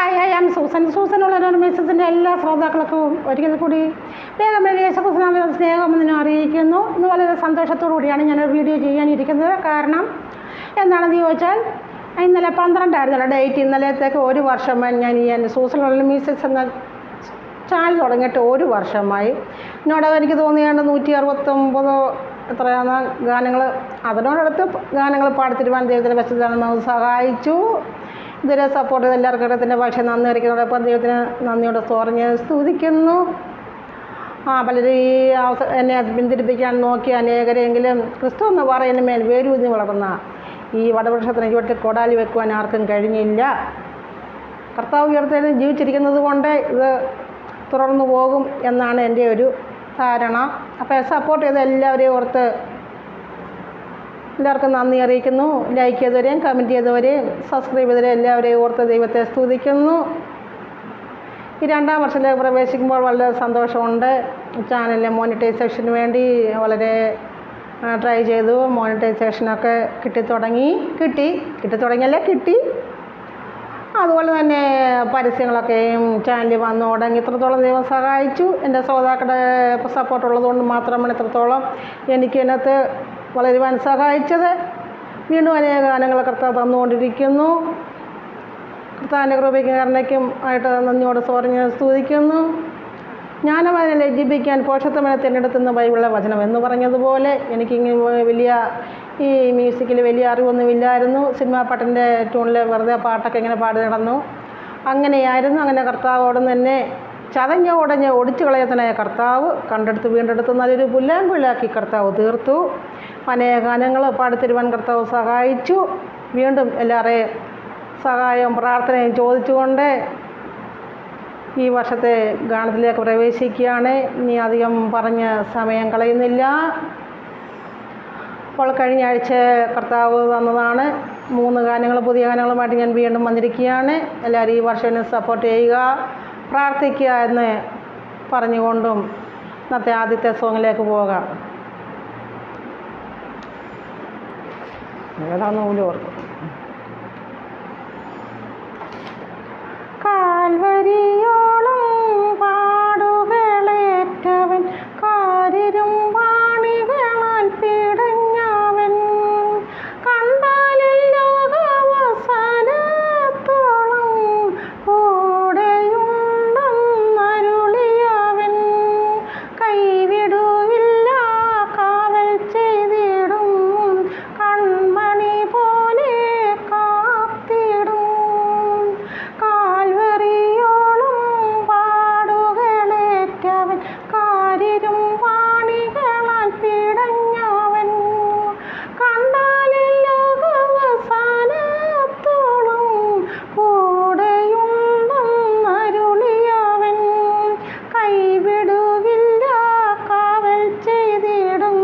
Hi ആം സൂസനുള്ള മിസ്സസിൻ്റെ എല്ലാ ശ്രോതാക്കൾക്കും ഒരിക്കൽ കൂടി വേഗം യേശുക്രിസ്തുവിന്റെ സ്നേഹം നിന്നെ അറിയിക്കുന്നു. ഇന്ന് വളരെ സന്തോഷത്തോടു കൂടിയാണ് ഞാനൊരു വീഡിയോ ചെയ്യാനിരിക്കുന്നത്. കാരണം എന്താണെന്ന് ചോദിച്ചാൽ ഇന്നലെ 12 ഡേറ്റ്. ഇന്നലത്തേക്ക് 1 വർഷമായി ഞാൻ ഈ സൂസനുള്ള മിസ്സസ് എന്ന ചാനൽ തുടങ്ങിയിട്ട് 1 വർഷമായി. എന്നോട് എനിക്ക് തോന്നിയാണ് 169 എത്രയാണ് ഗാനങ്ങൾ, അതിനോടടുത്ത് ഗാനങ്ങൾ പാടിത്തിരുവാൻ ദൈവത്തിൻ്റെ പരിശുദ്ധാത്മാവ് സഹായിച്ചു. ഇതുവരെ സപ്പോർട്ട് ചെയ്ത് എല്ലാവർക്കും ഇടത്തിൻ്റെ ഭാഷ നന്ദി അറിയിക്കുന്നതോടൊപ്പം ദൈവത്തിന് നന്ദിയോടെ പറഞ്ഞ് സ്തുതിക്കുന്നു. പലരും ഈ എന്നെ പിന്തിരിപ്പിക്കാൻ നോക്കി അനേകരെങ്കിലും ക്രിസ്തു എന്ന് പറയുന്ന മേൽ വേരൂന്നി വളർന്ന ഈ വടവൃക്ഷത്തിന് ചുവട്ടിൽ കൊടാലി വെക്കുവാൻ ആർക്കും കഴിഞ്ഞില്ല. കർത്താവ് ഉയർത്തേലും ജീവിച്ചിരിക്കുന്നത് കൊണ്ട് ഇത് തുടർന്നു പോകും എന്നാണ് എൻ്റെ ഒരു ധാരണ. അപ്പോൾ സപ്പോർട്ട് ചെയ്ത് എല്ലാവരെയും ഓർത്ത് എല്ലാവർക്കും നന്ദി അറിയിക്കുന്നു. ലൈക്ക് ചെയ്തവരെയും കമൻറ്റ് ചെയ്തവരെയും സബ്സ്ക്രൈബ് ചെയ്തവരെയും എല്ലാവരെയും ഓർത്ത് ദൈവത്തെ സ്തുതിക്കുന്നു. ഈ 2ാം വർഷത്തിലേക്ക് പ്രവേശിക്കുമ്പോൾ വളരെ സന്തോഷമുണ്ട്. ചാനലിലെ മോണിറ്റൈസേഷന് വേണ്ടി വളരെ ട്രൈ ചെയ്തു. മോണിറ്റൈസേഷനൊക്കെ കിട്ടി. അതുപോലെ തന്നെ പരസ്യങ്ങളൊക്കെയും ചാനലിൽ വന്നു തുടങ്ങി. ഇത്രത്തോളം ദൈവം സഹായിച്ചു. എൻ്റെ ശ്രോതാക്കളുടെ സപ്പോർട്ടുള്ളതുകൊണ്ട് മാത്രമാണ് ഇത്രത്തോളം എനിക്ക് ഇതിനകത്ത് വളരുവാൻ സഹായിച്ചത്. വീണ്ടും അനേക ഗാനങ്ങൾ കർത്താവ് തന്നുകൊണ്ടിരിക്കുന്നു. കർത്താവിൻ്റെ കൃപയ്ക്കും കരുണയ്ക്കും ആയിട്ട് നന്ദിയോടെ പറഞ്ഞ് സ്തുതിക്കുന്നു. ജ്ഞാനവാനെ ലജ്ജിപ്പിക്കാൻ പോഷത്വമനെ തിരഞ്ഞെടുത്തുന്ന ബൈബിളിലെ വചനം എന്ന് പറഞ്ഞതുപോലെ എനിക്കിങ്ങനെ വലിയ ഈ മ്യൂസിക്കിൽ വലിയ അറിവൊന്നുമില്ലായിരുന്നു. സിനിമാ പാട്ടിൻ്റെ ട്യൂണിൽ വെറുതെ പാട്ടൊക്കെ ഇങ്ങനെ പാടി നടന്നു. അങ്ങനെയായിരുന്നു. അങ്ങനെ കർത്താവോടും തന്നെ ചതഞ്ഞ് ഒടിച്ചു കളയത്തനായ കർത്താവ് കണ്ടെടുത്ത് വീണ്ടെടുത്ത് നല്ലൊരു പുല്ലാങ്കുഴലാക്കി കർത്താവ് തീർത്തു. അനേക ഗാനങ്ങൾ പാടിത്തരുവാൻ കർത്താവ് സഹായിച്ചു. വീണ്ടും എല്ലാവരെയും സഹായവും പ്രാർത്ഥനയും ചോദിച്ചുകൊണ്ട് ഈ വർഷത്തെ ഗാനത്തിലേക്ക് പ്രവേശിക്കുകയാണ്. ഇനി അധികം പറഞ്ഞ് സമയം കളയുന്നില്ല. അപ്പോൾ കഴിഞ്ഞ ആഴ്ച കർത്താവ് തന്നതാണ് 3 ഗാനങ്ങൾ, പുതിയ ഗാനങ്ങളുമായിട്ട് ഞാൻ വീണ്ടും വന്നിരിക്കുകയാണ്. എല്ലാവരും ഈ വർഷം എന്നെ സപ്പോർട്ട് ചെയ്യുക, പ്രാർത്ഥിക്കുക എന്ന് പറഞ്ഞുകൊണ്ടും ഇന്നത്തെ ആദ്യത്തെ സോങ്ങിലേക്ക് പോകാം. ഏതാണെന്ന് പോലും ഓർക്കും. കാൽവരിയോളം പാടുകളേറ്റവൻ, കാരിരും വാണികളാൽ പീഡഞ്ഞവൻ, കണ്ടാലല്ലോ അവസാനത്തോളം കൂടെയുണ്ടെന്നരുളിയവൻ, കൈവിടുകില്ല കാവൽ ചെയ്തിടും, കൺമണി പോലെ കാത്തിടും. കാൽവരിയോളം പാടുകളേറ്റവൻ, കാരിരും വാണികളാൽ പീഡഞ്ഞവൻ, കണ്ടാലല്ലോ അവസാനത്തോളം കൂടെയുണ്ടെന്നരുളിയവൻ, കൈവിടുകില്ല കാവൽ ചെയ്തിടും,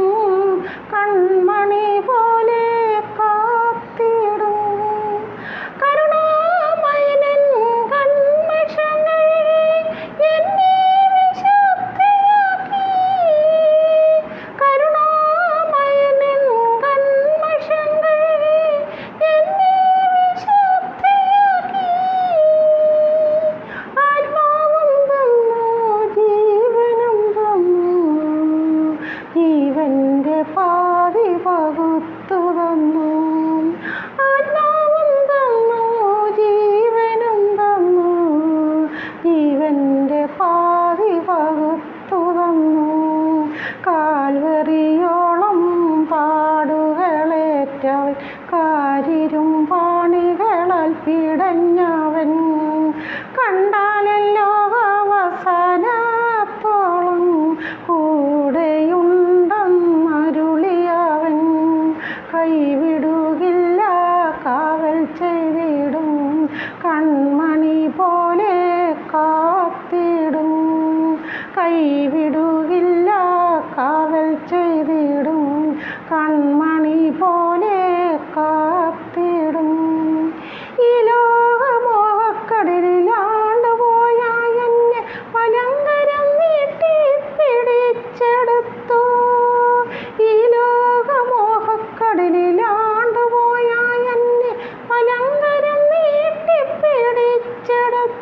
കൺമണി പോലെ കാത്തിടും. കരുണാമയനൻ കൺമഷങ്ങൾ എന്നെ വിശുദ്ധിയാക്കി, കരുണാമയനൻ കൺമഷങ്ങൾ എന്നെ വിശുദ്ധിയാക്കി, ആത്മാവും തന്നു ജീവനും തന്നു, ജീവന്റെ പാതി പകുത്തു തന്നു. ആത്മാവും തന്നു ജീവനും തന്നു, ജീവന്റെ പാതി പകുത്തു തന്നു. കാൽവരിയോളം പാടുകളേറ്റവൻ, കാരിരും പാണികളാൽ പീഡഞ്ഞവൻ, കണ്ടാലല്ലോ അവസാനത്തോളം കൂടെയുണ്ടെന്നരുളിയവൻ, കൈവിടുകില്ല കാവൽ ചെയ്തിടും, കൺമണി പോലെ കാത്തിടും. കൈവിടുകില്ല കാവൽ ചെയ്തിടും, കൺമണി പോലെ കാത്തിടും. ഈ ലോകമോഹക്കടലിലാണ്ടുപോയ എന്നെ വലങ്കരം നീട്ടി പിടിച്ചെടുത്തു. ഈ ലോകമോഹക്കടലിലാണ്ടുപോയ എന്നെ വലങ്കരം നീട്ടി പിടിച്ചെടുത്തു.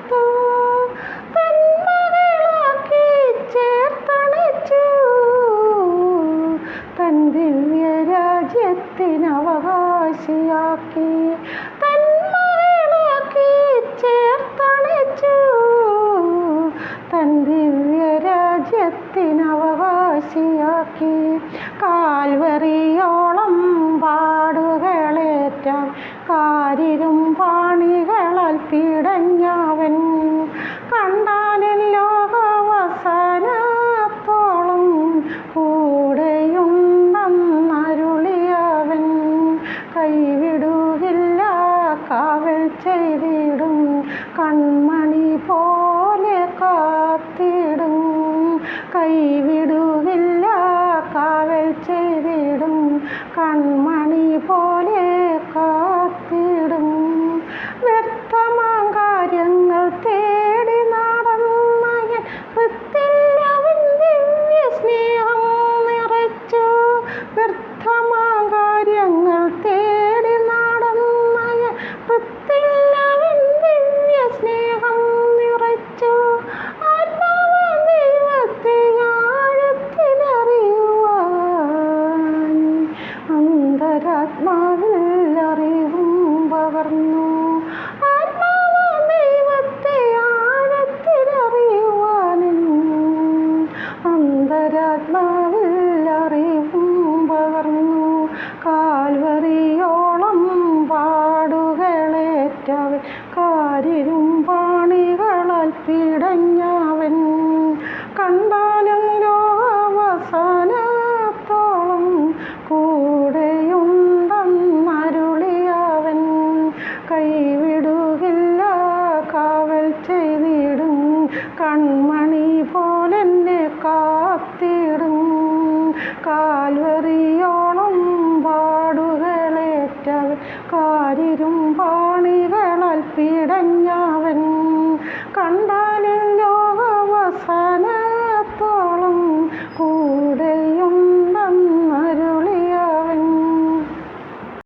കാലിരുമ്പാണികളാൽ പിടഞ്ഞവൻ കണ്ടാലും ലോകാവസാനത്തോളം കൂടെയുണ്ടെന്നരുളിയവൻ കൈവിടുകില്ല കാവൽ ചെയ്തിടും കൺമണി പോലെന്നെ കാത്തിടും കാൽവറിയോളം പാടുകളേറ്റവൻ കാലിരുമ്പാണികളാൽ പിടഞ്ഞവൻ കണ്ടാൽ